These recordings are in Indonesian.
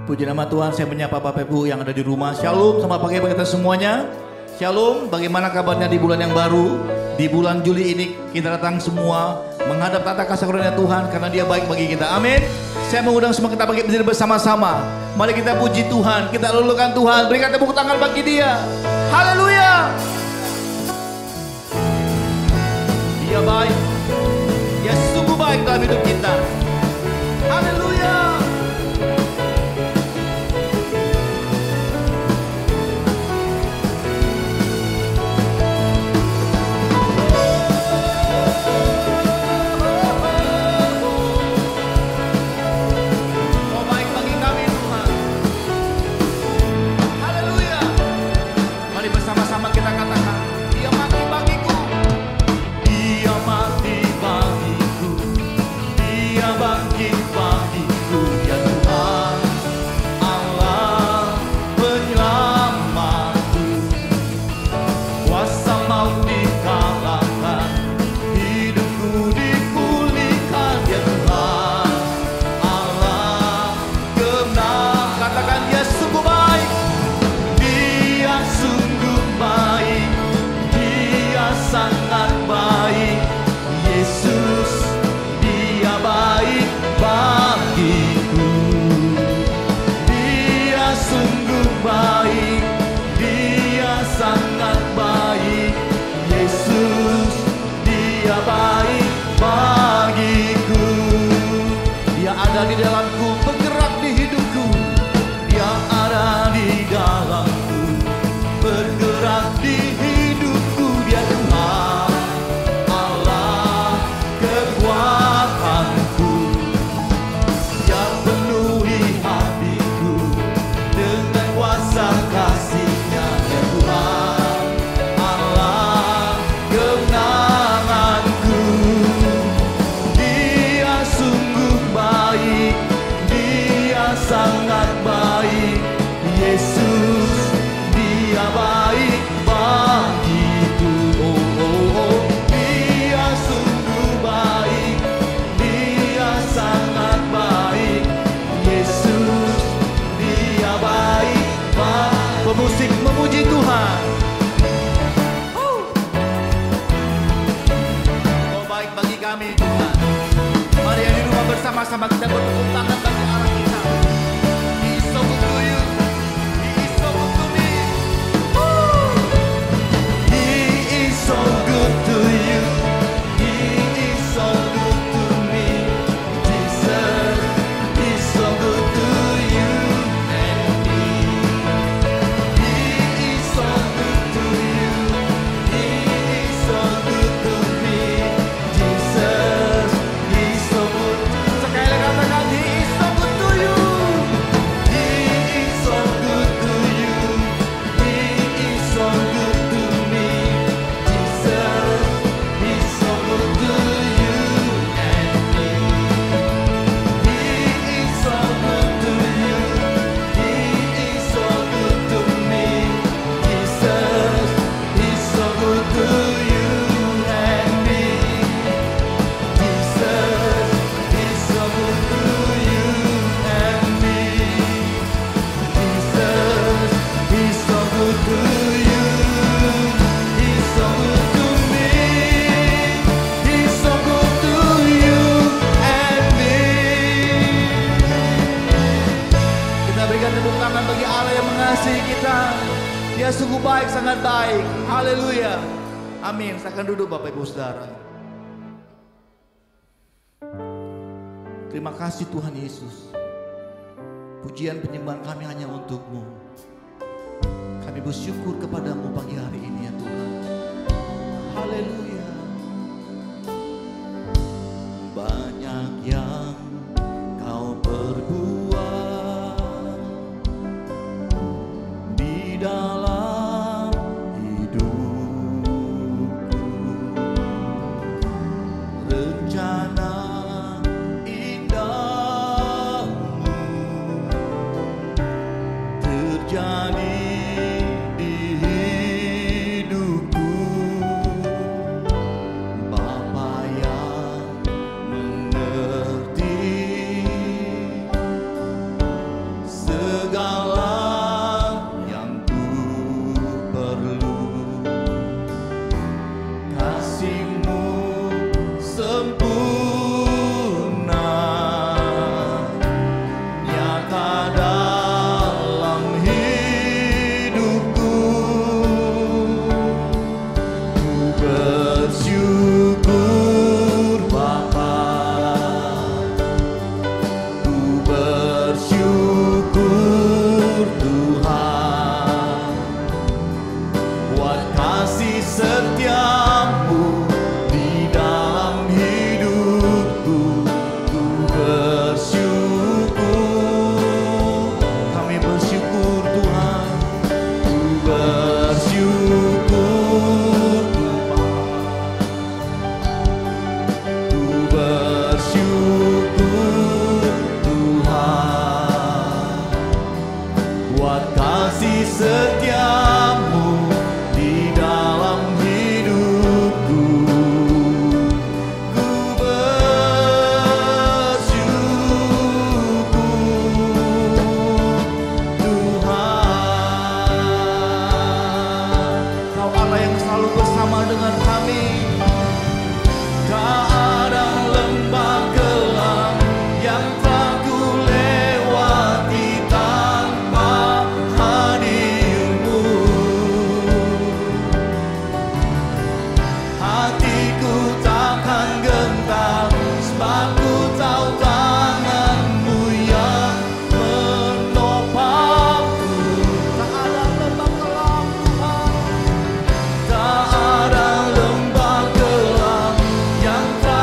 Puji nama Tuhan, saya menyapa Bapak Ibu yang ada di rumah. Shalom, selamat pagi bagi kita semuanya. Shalom, bagaimana kabarnya di bulan yang baru? Di bulan Juli ini kita datang semua menghadap tata kasih karunia Tuhan karena Dia baik bagi kita. Amin. Saya mengundang semua kita bagi berdiri bersama-sama. Mari kita puji Tuhan, kita lulukan Tuhan, berikan tepuk tangan bagi Dia. Haleluya. Dia baik. Dia sungguh baik dalam hidup kita. Haleluya. Di dalamku, bergerak di hidupku. Dia ada di dalamku, bergerak di hidupku. Dia Tuhan Allah kekuatanku, yang penuhi hatiku dengan kuasa kasih-Nya. Dia Tuhan Allah kemenanganku. Dia sungguh baik, sangat baik. Yesus, Dia baik bagiku. Oh, oh, oh. Dia sungguh baik, Dia sangat baik. Yesus, Dia baik bagiku. Pemusik memuji Tuhan. Oh, baik bagi kami Tuhan. Mari yang di rumah bersama-sama kita bertepuk tangan bagi arah kita. Dia sungguh baik, sangat baik. Haleluya. Amin. Silakan duduk Bapak Ibu Saudara. Terima kasih Tuhan Yesus. Pujian penyembahan kami hanya untuk-Mu. Kami bersyukur kepadamu pagi hari ini ya Tuhan. Haleluya. Banyak yang Kau perbuat di dalam hidupku. Rencana indahmu terjadi di hidupku. dengan kami. Tak ada lembah gelap yang tak ku lewati tanpa hadir-Mu. Hatiku takkan gentar sebab ku tahu tangan-Mu yang menopangku. Tak ada lembah gelap, Tuhan. Tak ada lembah gelap yang tak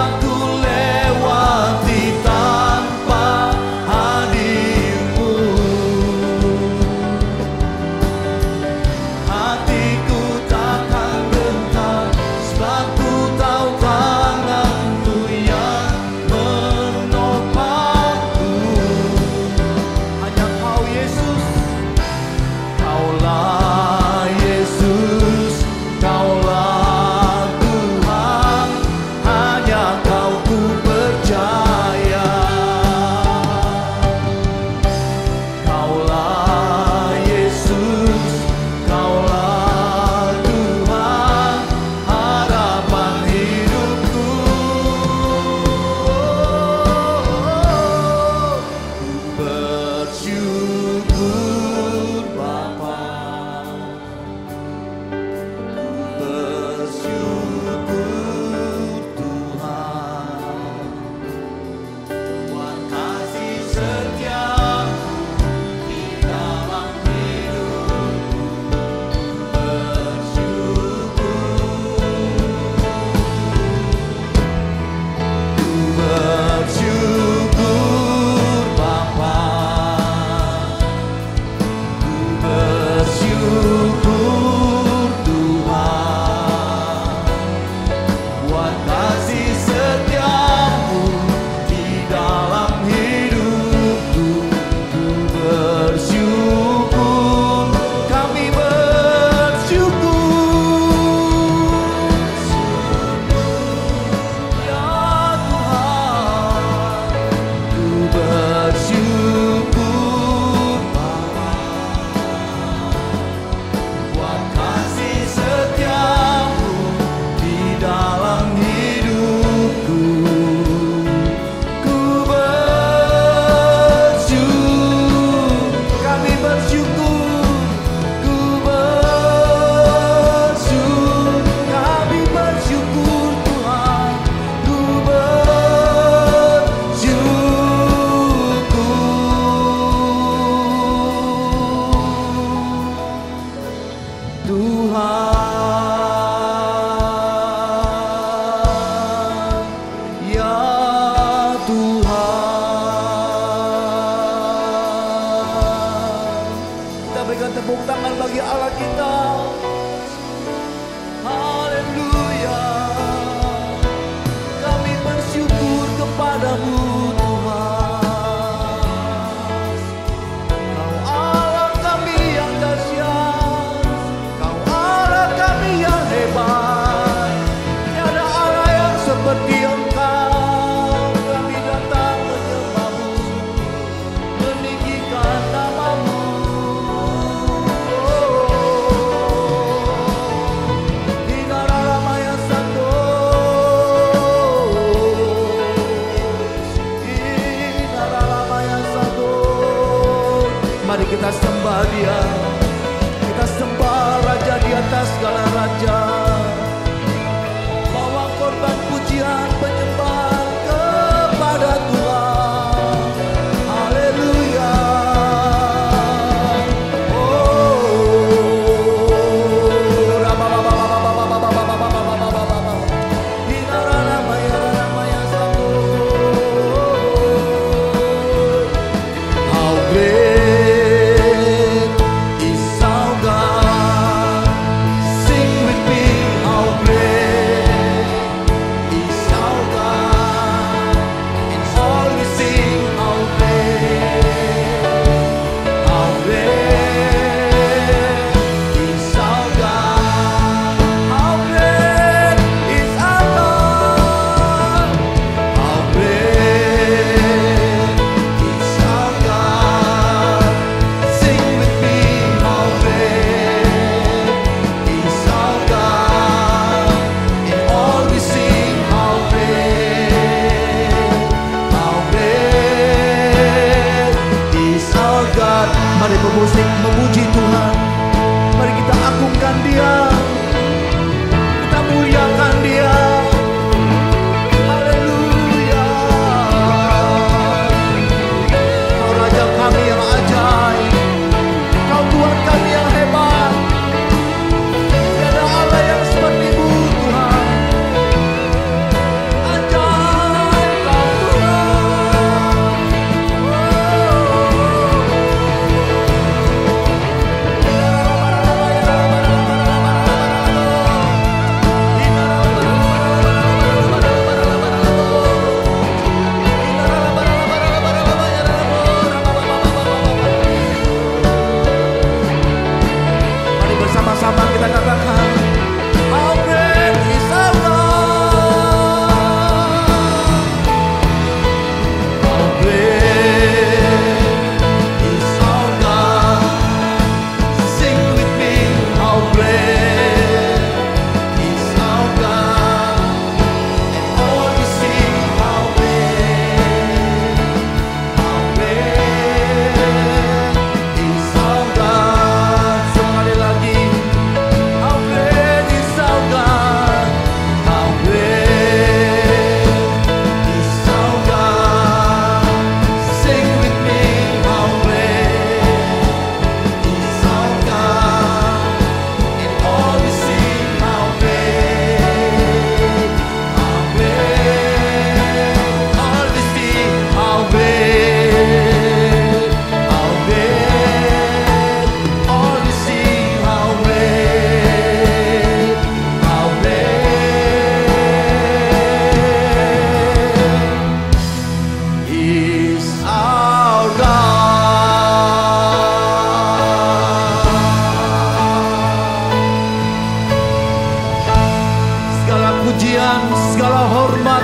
pujian, segala hormat,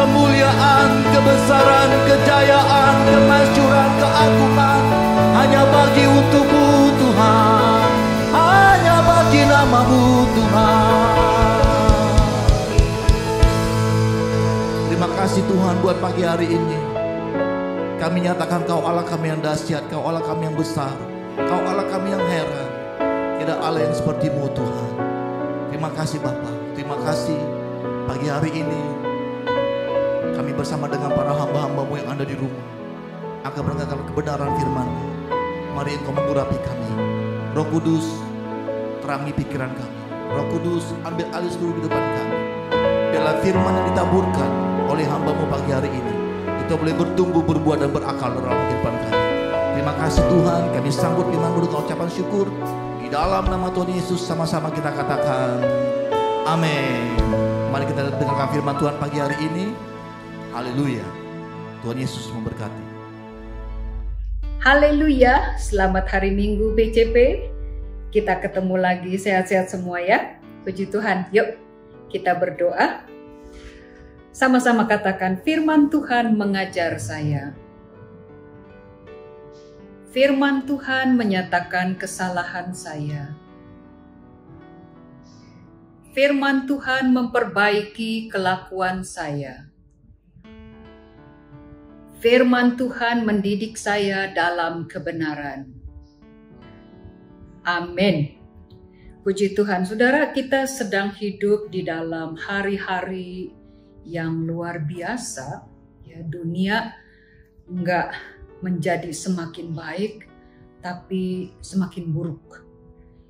kemuliaan, kebesaran, kejayaan, kemasyuran, keagungan hanya bagi untuk-Mu Tuhan, hanya bagi nama-Mu Tuhan. Terima kasih Tuhan buat pagi hari ini. Kami nyatakan Kau Allah kami yang dahsyat, Kau Allah kami yang besar, Kau Allah kami yang heran. Tidak Allah yang seperti-Mu Tuhan. Terima kasih Bapa, terima kasih pagi hari ini kami bersama dengan para hamba-hamba-Mu yang ada di rumah akan mendengarkan kebenaran firman-Mu. Mari Engkau mengurapi kami. Roh Kudus, terangi pikiran kami. Roh Kudus, ambil alih seluruh kehidupan kami. Biarlah firman yang ditaburkan oleh hamba-Mu pagi hari ini itu boleh bertumbuh, berbuah dan berakal dalam kehidupan kami. Terima kasih Tuhan, kami sambut firman-Mu dengan ucapan syukur. Di dalam nama Tuhan Yesus sama-sama kita katakan amin. Mari kita dengarkan firman Tuhan pagi hari ini. Haleluya. Tuhan Yesus memberkati. Haleluya. Selamat hari Minggu PCP. Kita ketemu lagi, sehat-sehat semua ya. Puji Tuhan. Yuk kita berdoa. Sama-sama katakan, firman Tuhan mengajar saya. Firman Tuhan menyatakan kesalahan saya. Firman Tuhan memperbaiki kelakuan saya. Firman Tuhan mendidik saya dalam kebenaran. Amin. Puji Tuhan, saudara, kita sedang hidup di dalam hari-hari yang luar biasa. Ya, dunia enggak menjadi semakin baik, tapi semakin buruk.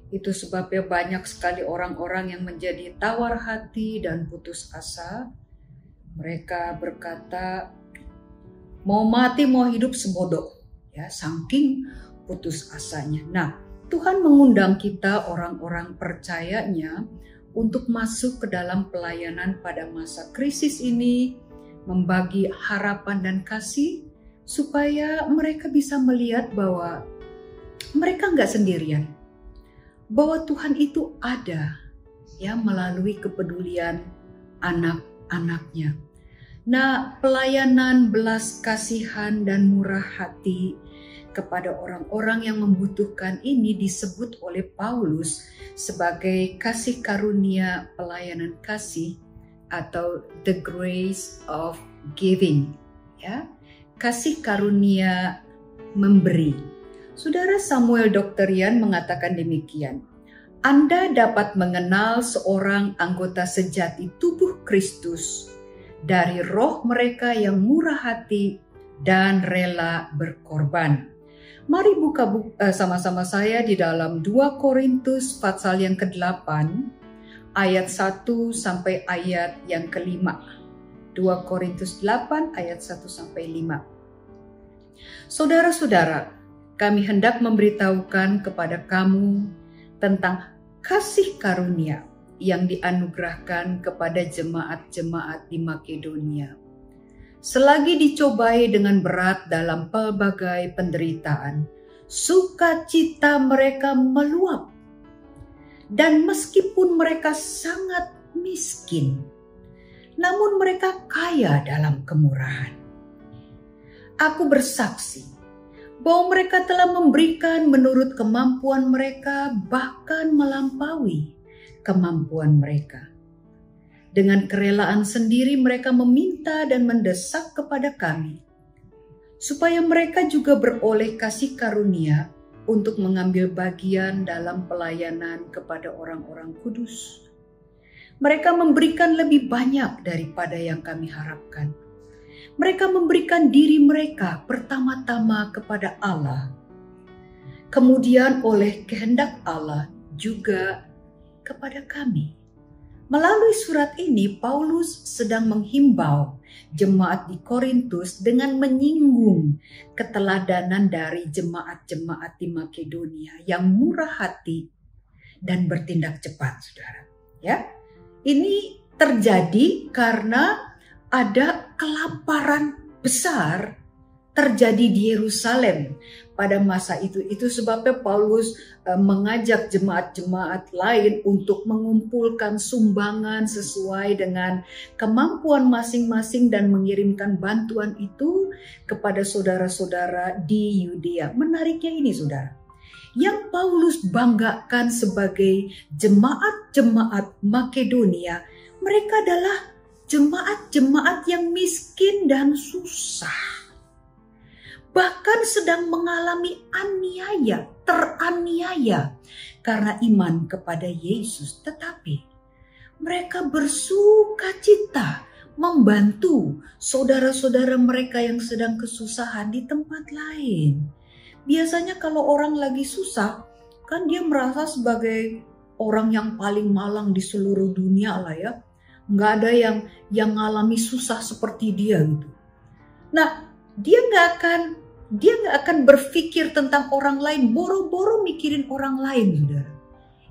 Itu sebabnya banyak sekali orang-orang yang menjadi tawar hati dan putus asa. Mereka berkata, mau mati mau hidup sebodoh, ya, saking putus asanya. Nah, Tuhan mengundang kita orang-orang percayanya untuk masuk ke dalam pelayanan pada masa krisis ini, membagi harapan dan kasih, supaya mereka bisa melihat bahwa mereka nggak sendirian, bahwa Tuhan itu ada, ya, melalui kepedulian anak-anaknya. Nah, pelayanan belas kasihan dan murah hati kepada orang-orang yang membutuhkan ini disebut oleh Paulus sebagai kasih karunia pelayanan kasih atau the grace of giving, ya, kasih karunia memberi. Saudara Samuel Dr. Yan mengatakan demikian, Anda dapat mengenal seorang anggota sejati tubuh Kristus dari roh mereka yang murah hati dan rela berkorban. Mari buka sama-sama saya di dalam 2 Korintus pasal yang ke-8 ayat 1 sampai ayat yang ke-5. 2 Korintus 8 ayat 1 sampai 5. Saudara-saudara, kami hendak memberitahukan kepada kamu tentang kasih karunia yang dianugerahkan kepada jemaat-jemaat di Makedonia. Selagi dicobai dengan berat dalam pelbagai penderitaan, sukacita mereka meluap. Dan meskipun mereka sangat miskin, namun mereka kaya dalam kemurahan. Aku bersaksi bahwa mereka telah memberikan menurut kemampuan mereka, bahkan melampaui kemampuan mereka. Dengan kerelaan sendiri mereka meminta dan mendesak kepada kami, supaya mereka juga beroleh kasih karunia untuk mengambil bagian dalam pelayanan kepada orang-orang kudus. Mereka memberikan lebih banyak daripada yang kami harapkan. Mereka memberikan diri mereka pertama-tama kepada Allah, kemudian oleh kehendak Allah juga kepada kami. Melalui surat ini, Paulus sedang menghimbau jemaat di Korintus dengan menyinggung keteladanan dari jemaat-jemaat di Makedonia yang murah hati dan bertindak cepat, saudara. Ya, ini terjadi karena ada kelaparan besar terjadi di Yerusalem pada masa itu. Itu sebabnya Paulus mengajak jemaat-jemaat lain untuk mengumpulkan sumbangan sesuai dengan kemampuan masing-masing dan mengirimkan bantuan itu kepada saudara-saudara di Yudea. Menariknya ini, saudara, yang Paulus banggakan sebagai jemaat-jemaat Makedonia, mereka adalah jemaat-jemaat yang miskin dan susah. Bahkan sedang mengalami teraniaya karena iman kepada Yesus. Tetapi mereka bersuka cita membantu saudara-saudara mereka yang sedang kesusahan di tempat lain. Biasanya kalau orang lagi susah, kan dia merasa sebagai orang yang paling malang di seluruh dunia lah ya. Nggak ada yang ngalami susah seperti dia gitu. Nah, dia nggak akan berpikir tentang orang lain, boro-boro mikirin orang lain, saudara.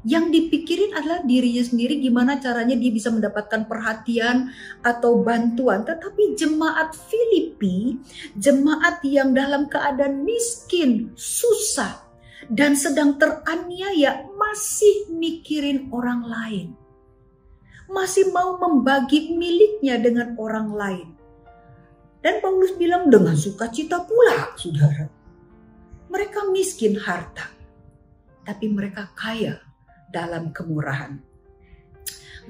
Yang dipikirin adalah dirinya sendiri, gimana caranya dia bisa mendapatkan perhatian atau bantuan. Tetapi jemaat Filipi, jemaat yang dalam keadaan miskin, susah, dan sedang teraniaya, masih mikirin orang lain. Masih mau membagi miliknya dengan orang lain. Dan Paulus bilang dengan sukacita pula, saudara. Mereka miskin harta, tapi mereka kaya dalam kemurahan.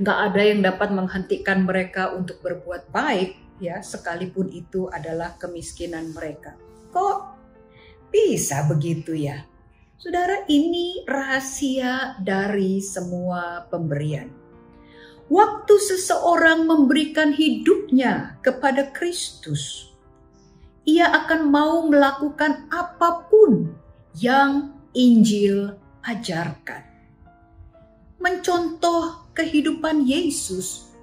Nggak ada yang dapat menghentikan mereka untuk berbuat baik, ya, sekalipun itu adalah kemiskinan mereka. Kok bisa begitu ya? Saudara, ini rahasia dari semua pemberian. Waktu seseorang memberikan hidupnya kepada Kristus, ia akan mau melakukan apapun yang Injil ajarkan. Mencontoh kehidupan Yesus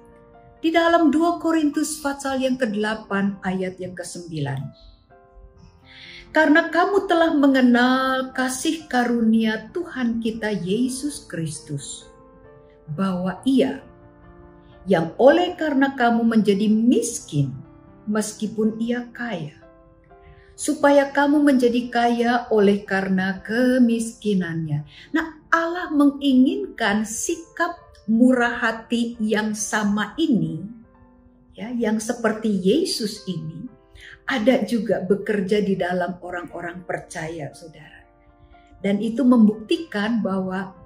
di dalam 2 Korintus pasal yang ke-8 ayat yang ke-9. Karena kamu telah mengenal kasih karunia Tuhan kita Yesus Kristus, bahwa Ia yang oleh karena kamu menjadi miskin meskipun Ia kaya, supaya kamu menjadi kaya oleh karena kemiskinannya. Nah, Allah menginginkan sikap murah hati yang sama ini, ya, yang seperti Yesus ini, ada juga bekerja di dalam orang-orang percaya, saudara. Dan itu membuktikan bahwa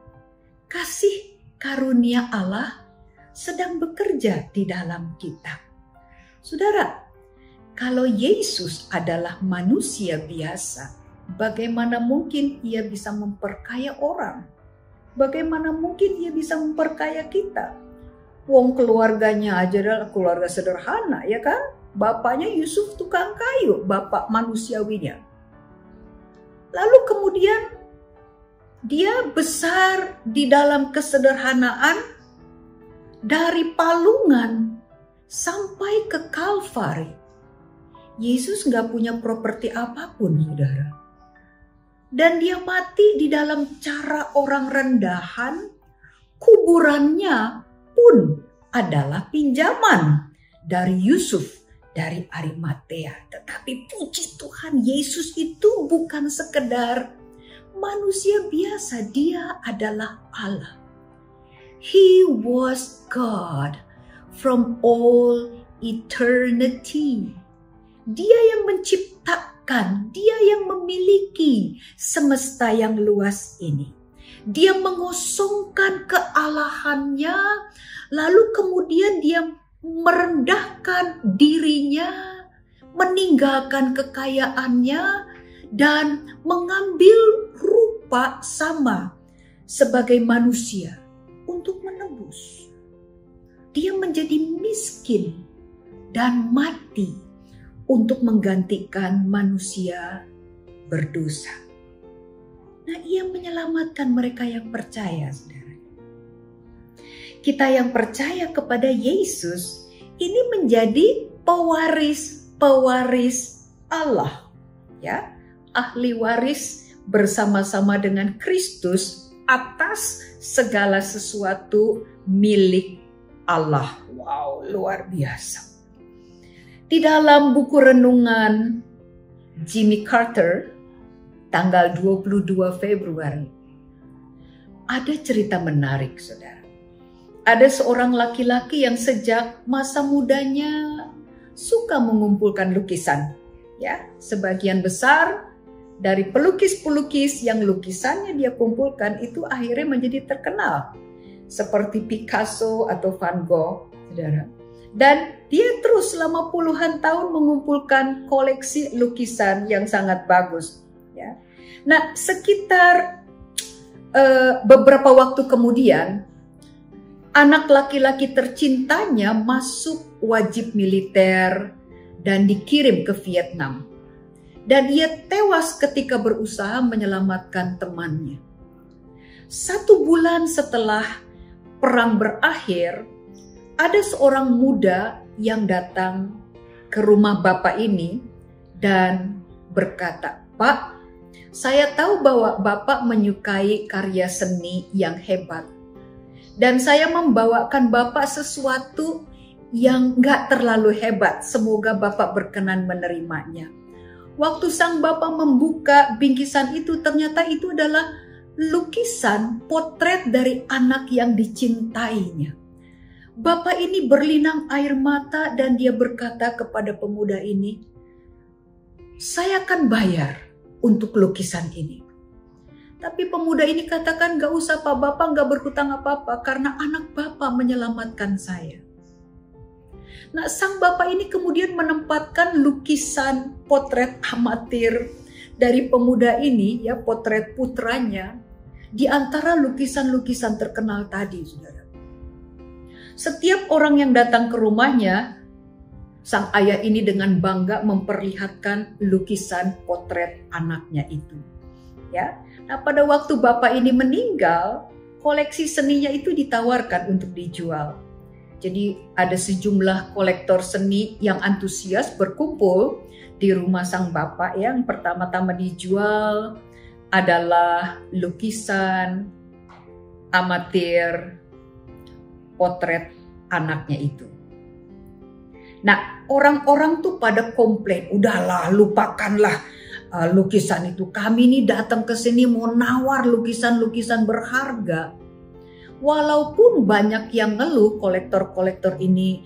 kasih karunia Allah sedang bekerja di dalam kita. Saudara, kalau Yesus adalah manusia biasa, bagaimana mungkin Ia bisa memperkaya orang? Bagaimana mungkin Ia bisa memperkaya kita? Wong keluarganya aja adalah keluarga sederhana, ya kan? Bapaknya Yusuf tukang kayu, bapak manusiawinya. Lalu kemudian dia besar di dalam kesederhanaan, dari palungan sampai ke Kalvari. Yesus gak punya properti apapun, saudara. Dan dia mati di dalam cara orang rendahan. Kuburannya pun adalah pinjaman dari Yusuf dari Arimatea. Tetapi puji Tuhan, Yesus itu bukan sekedar manusia biasa, Dia adalah Allah. He was God from all eternity. Dia yang menciptakan, Dia yang memiliki semesta yang luas ini. Dia mengosongkan kealahannya, lalu kemudian Dia merendahkan dirinya, meninggalkan kekayaannya, dan mengambil rupa sama sebagai manusia untuk menebus. Dia menjadi miskin dan mati untuk menggantikan manusia berdosa. Nah, Ia menyelamatkan mereka yang percaya, saudara. Kita yang percaya kepada Yesus ini menjadi pewaris Allah, ya, ahli waris bersama-sama dengan Kristus atas segala sesuatu milik Allah. Wow, luar biasa. Di dalam buku renungan Jimmy Carter tanggal 22 Februari. Ada cerita menarik, saudara. Ada seorang laki-laki yang sejak masa mudanya suka mengumpulkan lukisan. Ya, sebagian besar dari pelukis-pelukis yang lukisannya dia kumpulkan itu akhirnya menjadi terkenal. Seperti Picasso atau Van Gogh, saudara. Dan dia terus selama puluhan tahun mengumpulkan koleksi lukisan yang sangat bagus. Ya. Nah, sekitar beberapa waktu kemudian, anak laki-laki tercintanya masuk wajib militer dan dikirim ke Vietnam. Dan ia tewas ketika berusaha menyelamatkan temannya. 1 bulan setelah perang berakhir, ada seorang muda yang datang ke rumah bapak ini dan berkata, "Pak, saya tahu bahwa Bapak menyukai karya seni yang hebat. Dan saya membawakan Bapak sesuatu yang gak terlalu hebat. Semoga Bapak berkenan menerimanya." Waktu sang bapak membuka bingkisan itu, ternyata itu adalah lukisan potret dari anak yang dicintainya. Bapak ini berlinang air mata dan dia berkata kepada pemuda ini, "Saya akan bayar untuk lukisan ini." Tapi pemuda ini katakan, "Gak usah Pak, Bapak gak berhutang apa-apa karena anak Bapak menyelamatkan saya." Nah, sang bapak ini kemudian menempatkan lukisan potret amatir dari pemuda ini, ya, potret putranya, di antara lukisan-lukisan terkenal tadi, saudara. Setiap orang yang datang ke rumahnya, sang ayah ini dengan bangga memperlihatkan lukisan potret anaknya itu. Ya, nah pada waktu bapak ini meninggal, koleksi seninya itu ditawarkan untuk dijual. Jadi ada sejumlah kolektor seni yang antusias berkumpul di rumah sang bapak. Yang pertama-tama dijual adalah lukisan amatir potret anaknya itu. Nah, orang-orang tuh pada komplain, "Udahlah, lupakanlah lukisan itu. Kami ini datang ke sini mau nawar lukisan-lukisan berharga." Walaupun banyak yang ngeluh, kolektor-kolektor ini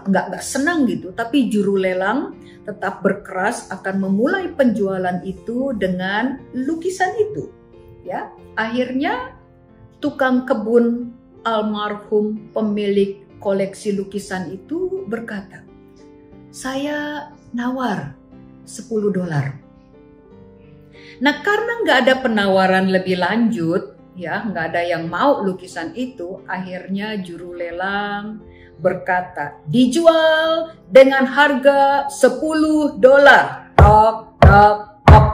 nggak senang gitu, tapi juru lelang tetap berkeras akan memulai penjualan itu dengan lukisan itu. Ya, akhirnya tukang kebun almarhum pemilik koleksi lukisan itu berkata, "Saya nawar $10." Nah, karena nggak ada penawaran lebih lanjut, ya, nggak ada yang mau lukisan itu, akhirnya juru lelang berkata, "Dijual dengan harga $10. Tok, tok, tok.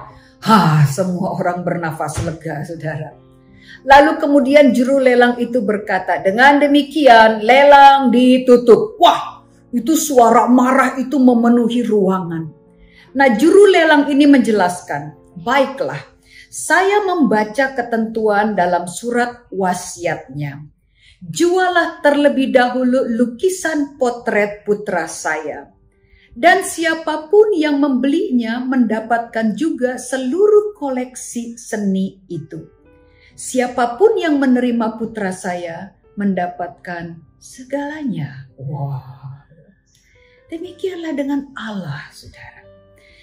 Semua orang bernafas lega, saudara. Lalu kemudian juru lelang itu berkata, "Dengan demikian lelang ditutup." Wah, itu suara marah itu memenuhi ruangan. Nah, juru lelang ini menjelaskan, "Baiklah, saya membaca ketentuan dalam surat wasiatnya. Jualah terlebih dahulu lukisan potret putra saya. Dan siapapun yang membelinya mendapatkan juga seluruh koleksi seni itu. Siapapun yang menerima putra saya mendapatkan segalanya." Wah, demikianlah dengan Allah, saudara.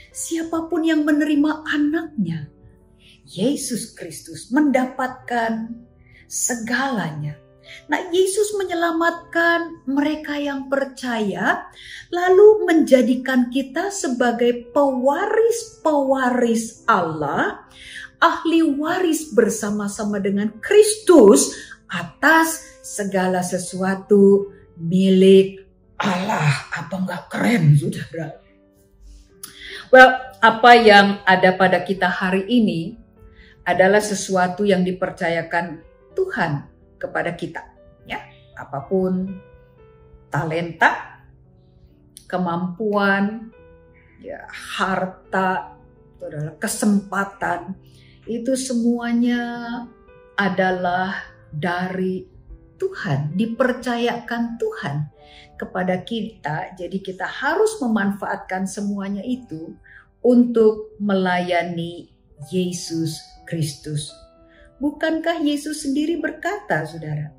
Siapapun yang menerima anaknya, Yesus Kristus, mendapatkan segalanya. Nah, Yesus menyelamatkan mereka yang percaya, lalu menjadikan kita sebagai pewaris-pewaris Allah, ahli waris bersama-sama dengan Kristus atas segala sesuatu milik Allah. Apa enggak keren, saudara? Well, apa yang ada pada kita hari ini adalah sesuatu yang dipercayakan Tuhan kepada kita, ya. Apapun talenta, kemampuan, ya, harta, kesempatan, itu semuanya adalah dari Tuhan, dipercayakan Tuhan kepada kita. Jadi kita harus memanfaatkan semuanya itu untuk melayani Yesus Kristus. Bukankah Yesus sendiri berkata, saudara?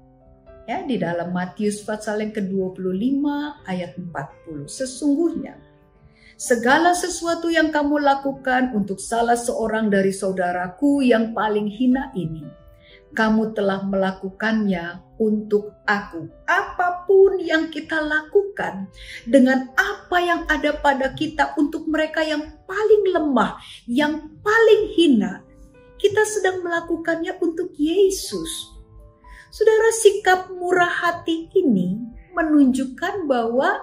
Ya, di dalam Matius pasal yang ke-25 ayat 40. Sesungguhnya segala sesuatu yang kamu lakukan untuk salah seorang dari saudaraku yang paling hina ini, kamu telah melakukannya untuk aku. Apapun yang kita lakukan dengan apa yang ada pada kita untuk mereka yang paling lemah, yang paling hina, kita sedang melakukannya untuk Yesus. Saudara, sikap murah hati ini menunjukkan bahwa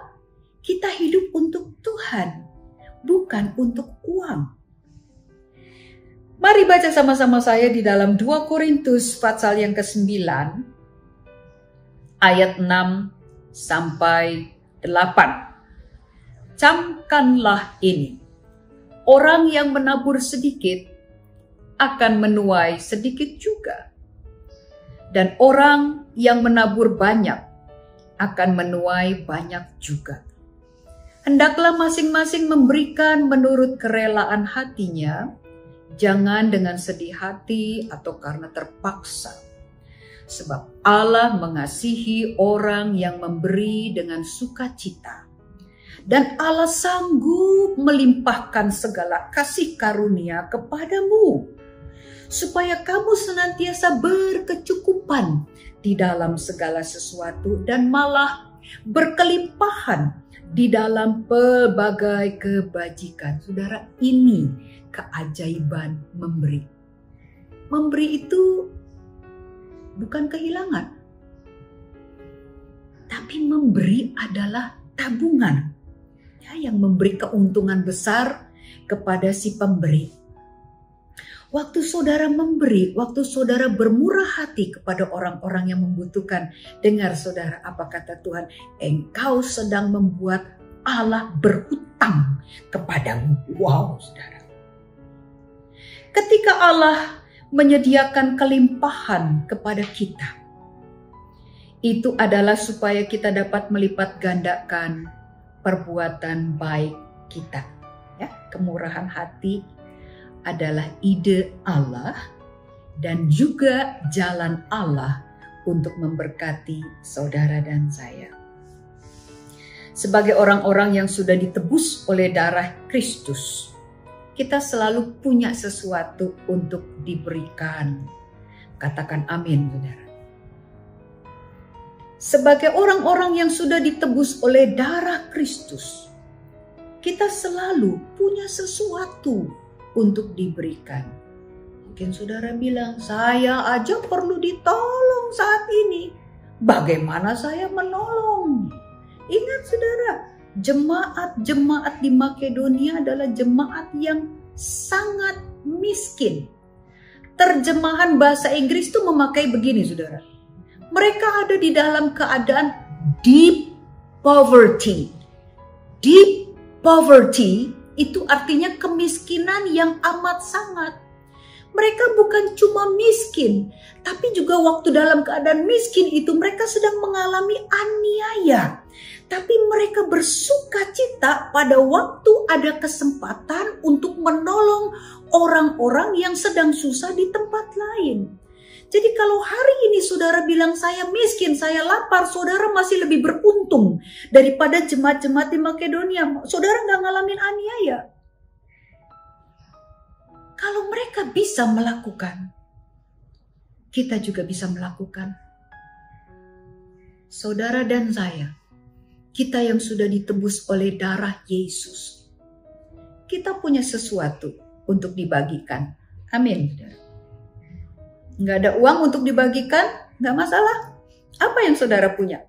kita hidup untuk Tuhan, bukan untuk uang. Mari baca sama-sama saya di dalam 2 Korintus pasal yang ke-9 ayat 6 sampai 8. Camkanlah ini. Orang yang menabur sedikit akan menuai sedikit juga. Dan orang yang menabur banyak akan menuai banyak juga. Hendaklah masing-masing memberikan menurut kerelaan hatinya, jangan dengan sedih hati atau karena terpaksa. Sebab Allah mengasihi orang yang memberi dengan sukacita. Dan Allah sanggup melimpahkan segala kasih karunia kepadamu, supaya kamu senantiasa berkecukupan di dalam segala sesuatu dan malah berkelimpahan di dalam pelbagai kebajikan. Saudara, ini keajaiban memberi. Memberi itu bukan kehilangan, tapi memberi adalah tabungan, ya, yang memberi keuntungan besar kepada si pemberi. Waktu saudara memberi, waktu saudara bermurah hati kepada orang-orang yang membutuhkan, dengar saudara apa kata Tuhan, engkau sedang membuat Allah berhutang kepadamu. Wow, saudara. Ketika Allah menyediakan kelimpahan kepada kita, itu adalah supaya kita dapat melipat gandakan perbuatan baik kita. Ya, kemurahan hati adalah ide Allah dan juga jalan Allah untuk memberkati saudara dan saya. Sebagai orang-orang yang sudah ditebus oleh darah Kristus, kita selalu punya sesuatu untuk diberikan. Katakan amin, saudara. Sebagai orang-orang yang sudah ditebus oleh darah Kristus, kita selalu punya sesuatu untuk diberikan. Mungkin saudara bilang, saya aja perlu ditolong saat ini. Bagaimana saya menolong? Ingat saudara, jemaat-jemaat di Makedonia adalah jemaat yang sangat miskin. Terjemahan bahasa Inggris itu memakai begini saudara. Mereka ada di dalam keadaan deep poverty. Deep poverty itu artinya kemiskinan yang amat sangat. Mereka bukan cuma miskin, tapi juga waktu dalam keadaan miskin itu mereka sedang mengalami aniaya. Tapi mereka bersuka cita pada waktu ada kesempatan untuk menolong orang-orang yang sedang susah di tempat lain. Jadi kalau hari ini saudara bilang saya miskin, saya lapar, saudara masih lebih beruntung daripada jemaat-jemaat di Makedonia. Saudara nggak ngalamin aniaya. Kalau mereka bisa melakukan, kita juga bisa melakukan. Saudara dan saya, kita yang sudah ditebus oleh darah Yesus, kita punya sesuatu untuk dibagikan. Amin. Nggak ada uang untuk dibagikan, nggak masalah. Apa yang saudara punya?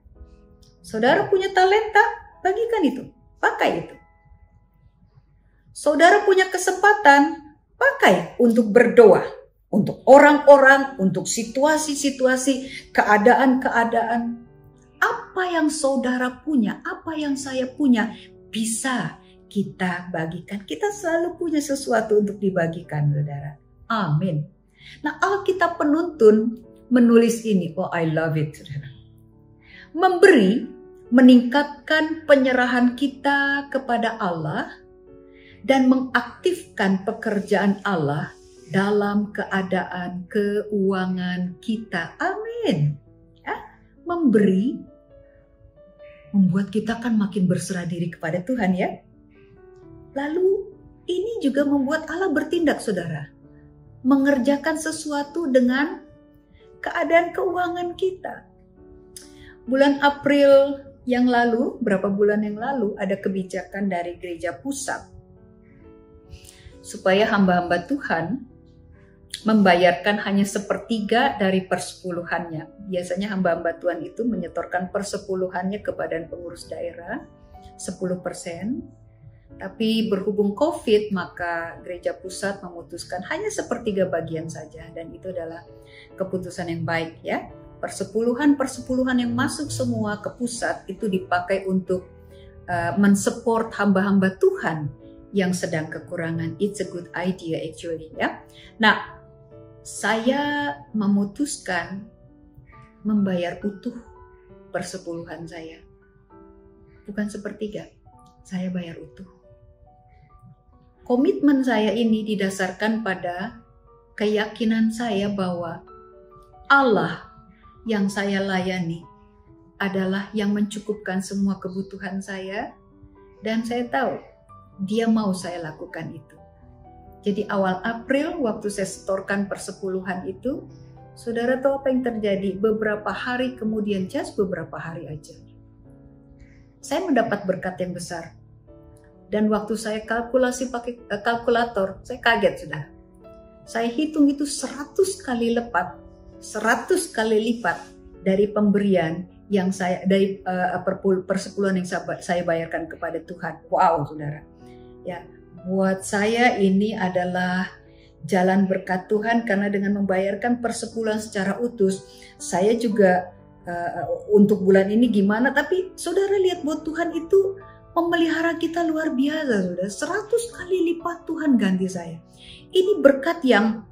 Saudara punya talenta, bagikan itu, pakai itu. Saudara punya kesempatan, pakai untuk berdoa. Untuk orang-orang, untuk situasi-situasi, keadaan-keadaan. Apa yang saudara punya, apa yang saya punya, bisa kita bagikan. Kita selalu punya sesuatu untuk dibagikan, saudara. Amin. Nah, Alkitab penuntun menulis ini. Oh, I love it, saudara. Memberi meningkatkan penyerahan kita kepada Allah dan mengaktifkan pekerjaan Allah dalam keadaan keuangan kita. Amin. Ya, memberi membuat kita kan makin berserah diri kepada Tuhan ya. Lalu ini juga membuat Allah bertindak, saudara. Mengerjakan sesuatu dengan keadaan keuangan kita. Bulan April yang lalu, berapa bulan yang lalu, ada kebijakan dari gereja pusat supaya hamba-hamba Tuhan membayarkan hanya 1/3 dari persepuluhannya. Biasanya hamba-hamba Tuhan itu menyetorkan persepuluhannya ke badan pengurus daerah, 10%. Tapi berhubung COVID, maka gereja pusat memutuskan hanya 1/3 bagian saja. Dan itu adalah keputusan yang baik ya. Persepuluhan yang masuk semua ke pusat itu dipakai untuk mensupport hamba-hamba Tuhan yang sedang kekurangan. It's a good idea actually ya. Nah, saya memutuskan membayar utuh persepuluhan saya. Bukan 1/3, saya bayar utuh. Komitmen saya ini didasarkan pada keyakinan saya bahwa Allah yang saya layani adalah yang mencukupkan semua kebutuhan saya, dan saya tahu Dia mau saya lakukan itu. Jadi awal April waktu saya setorkan persepuluhan itu, saudara tahu apa yang terjadi? Beberapa hari kemudian, just beberapa hari aja, saya mendapat berkat yang besar. Dan waktu saya kalkulasi pakai kalkulator, saya kaget, saudara. Saya hitung itu 100 kali lipat, 100 kali lipat dari pemberian yang saya, dari persepuluhan yang saya bayarkan kepada Tuhan. Wow, saudara. Ya, buat saya ini adalah jalan berkat Tuhan, karena dengan membayarkan persepuluhan secara utuh, saya juga untuk bulan ini gimana, tapi saudara lihat buat Tuhan itu memelihara kita luar biasa, saudara. 100 kali lipat Tuhan ganti saya. Ini berkat yang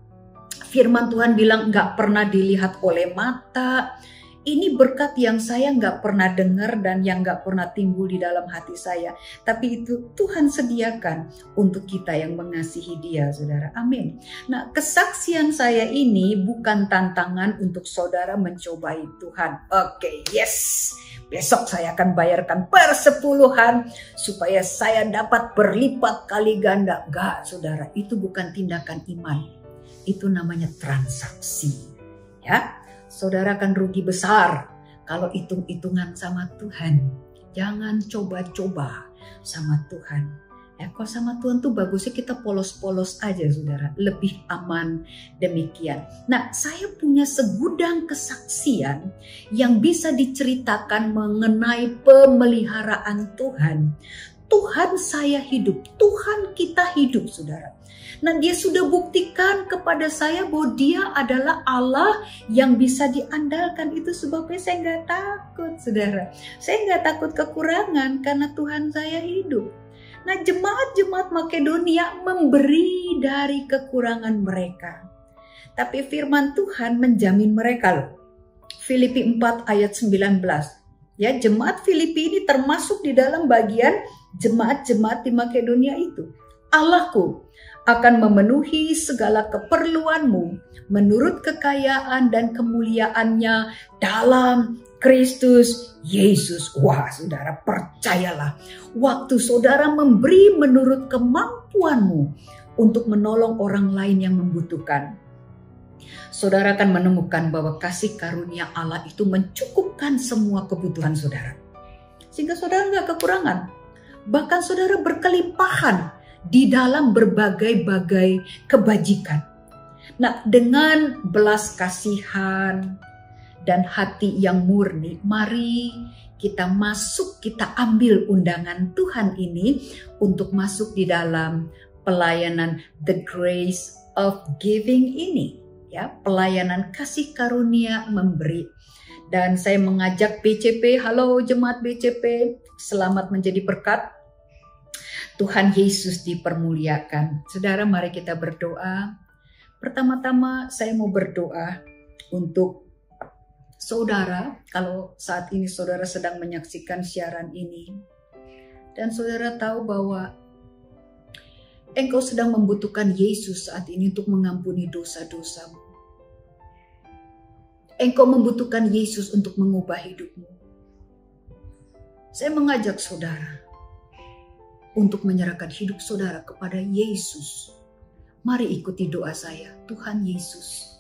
firman Tuhan bilang gak pernah dilihat oleh mata. Ini berkat yang saya gak pernah dengar dan yang gak pernah timbul di dalam hati saya. Tapi itu Tuhan sediakan untuk kita yang mengasihi Dia, saudara. Amin. Nah, kesaksian saya ini bukan tantangan untuk saudara mencobai Tuhan. Oke, yes. Besok saya akan bayarkan persepuluhan supaya saya dapat berlipat kali ganda. Enggak, saudara. Itu bukan tindakan iman. Itu namanya transaksi. Ya. Saudara akan rugi besar kalau hitung-hitungan sama Tuhan. Jangan coba-coba sama Tuhan. Ya, kalau sama Tuhan tuh bagusnya kita polos-polos aja, saudara. Lebih aman demikian. Nah, saya punya segudang kesaksian yang bisa diceritakan mengenai pemeliharaan Tuhan. Tuhan saya hidup, Tuhan kita hidup, saudara. Nah, Dia sudah buktikan kepada saya bahwa Dia adalah Allah yang bisa diandalkan. Itu sebabnya saya nggak takut, saudara. Saya nggak takut kekurangan karena Tuhan saya hidup. Nah, jemaat-jemaat Makedonia memberi dari kekurangan mereka. Tapi firman Tuhan menjamin mereka loh. Filipi 4 ayat 19. Ya, jemaat Filipi ini termasuk di dalam bagian jemaat-jemaat di Makedonia itu. Allahku akan memenuhi segala keperluanmu menurut kekayaan dan kemuliaannya dalam Kristus Yesus. Wah, saudara, percayalah, waktu saudara memberi menurut kemampuanmu untuk menolong orang lain yang membutuhkan, saudara akan menemukan bahwa kasih karunia Allah itu mencukupkan semua kebutuhan saudara. Sehingga saudara nggak kekurangan. Bahkan saudara berkelimpahan di dalam berbagai-bagai kebajikan. Nah, dengan belas kasihan dan hati yang murni, mari kita masuk, kita ambil undangan Tuhan ini untuk masuk di dalam pelayanan The Grace of Giving ini. Ya, pelayanan kasih karunia memberi. Dan saya mengajak BCP, halo jemaat BCP, selamat menjadi berkat. Tuhan Yesus dipermuliakan. Saudara, mari kita berdoa. Pertama-tama saya mau berdoa untuk Saudara, kalau saat ini saudara sedang menyaksikan siaran ini, dan saudara tahu bahwa engkau sedang membutuhkan Yesus saat ini untuk mengampuni dosa-dosamu. Engkau membutuhkan Yesus untuk mengubah hidupmu. Saya mengajak saudara untuk menyerahkan hidup saudara kepada Yesus. Mari ikuti doa saya. Tuhan Yesus,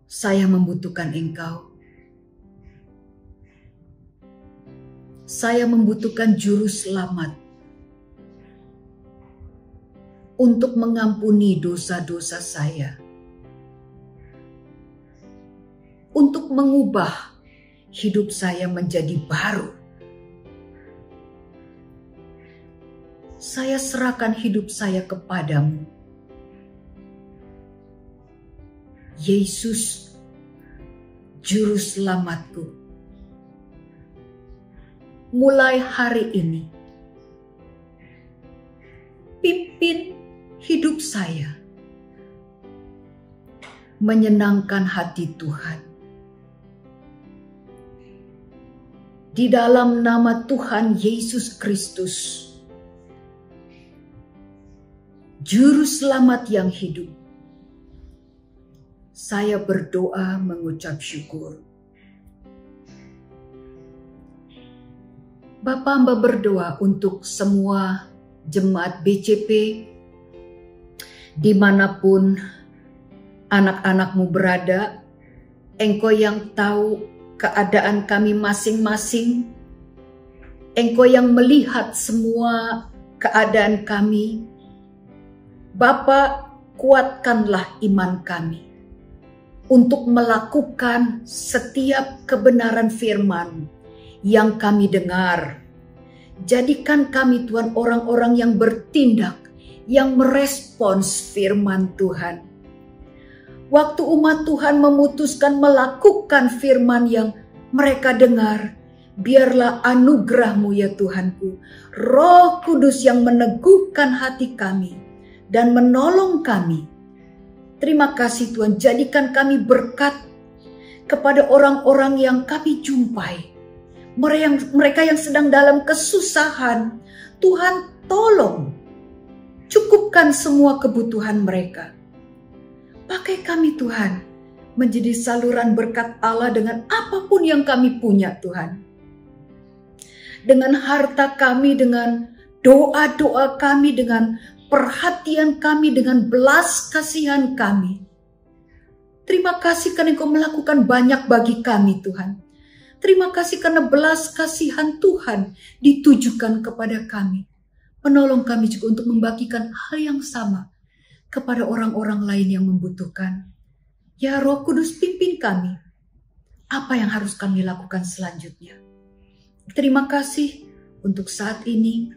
saya membutuhkan Engkau. Saya membutuhkan juru selamat untuk mengampuni dosa-dosa saya, untuk mengubah hidup saya menjadi baru. Saya serahkan hidup saya kepadamu. Yesus, juru selamatku. Mulai hari ini, pimpin hidup saya menyenangkan hati Tuhan. Di dalam nama Tuhan Yesus Kristus, Juru Selamat yang hidup, saya berdoa mengucap syukur. Bapa, hamba berdoa untuk semua jemaat BCP, dimanapun anak-anakmu berada. Engkau yang tahu keadaan kami masing-masing. Engkau yang melihat semua keadaan kami. Bapa, kuatkanlah iman kami untuk melakukan setiap kebenaran firman yang kami dengar. Jadikan kami Tuhan orang-orang yang bertindak, yang merespons firman Tuhan. Waktu umat Tuhan memutuskan melakukan firman yang mereka dengar, biarlah anugerah-Mu ya Tuhanku, Roh Kudus yang meneguhkan hati kami dan menolong kami. Terima kasih Tuhan, jadikan kami berkat kepada orang-orang yang kami jumpai. Mereka yang sedang dalam kesusahan, Tuhan tolong, cukupkan semua kebutuhan mereka. Pakai kami Tuhan, menjadi saluran berkat Allah dengan apapun yang kami punya Tuhan. Dengan harta kami, dengan doa-doa kami, dengan perhatian kami, dengan belas kasihan kami. Terima kasih karena Engkau melakukan banyak bagi kami Tuhan. Terima kasih karena belas kasihan Tuhan ditujukan kepada kami. Menolong kami juga untuk membagikan hal yang sama kepada orang-orang lain yang membutuhkan. Ya Roh Kudus, pimpin kami. Apa yang harus kami lakukan selanjutnya? Terima kasih untuk saat ini.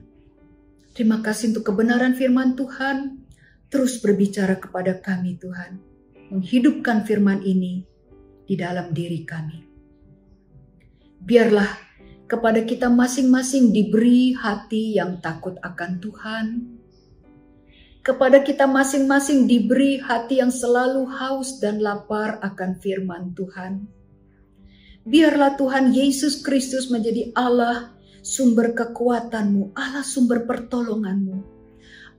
Terima kasih untuk kebenaran firman Tuhan. Terus berbicara kepada kami Tuhan. Menghidupkan firman ini di dalam diri kami. Biarlah kepada kita masing-masing diberi hati yang takut akan Tuhan. Kepada kita masing-masing diberi hati yang selalu haus dan lapar akan firman Tuhan. Biarlah Tuhan Yesus Kristus menjadi Allah sumber kekuatan-Mu, Allah sumber pertolongan-Mu,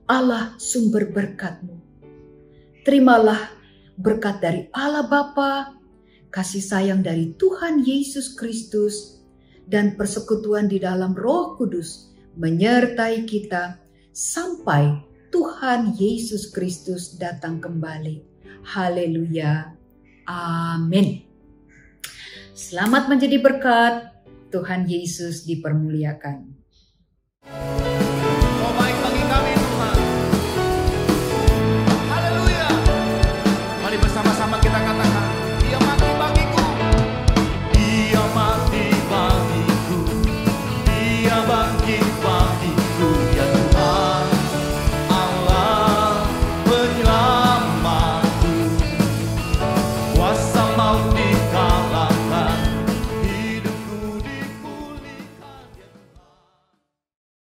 Allah sumber berkat-Mu. Terimalah berkat dari Allah Bapa, kasih sayang dari Tuhan Yesus Kristus, dan persekutuan di dalam Roh Kudus menyertai kita sampai Tuhan Yesus Kristus datang kembali. Haleluya. Amin. Selamat menjadi berkat. Tuhan Yesus dipermuliakan. Oh, baik bagi kami Tuhan. Haleluya. Mari bersama-sama kita katakan, Dia mati bagiku. Dia mati bagiku. Dia bangkit bagiku.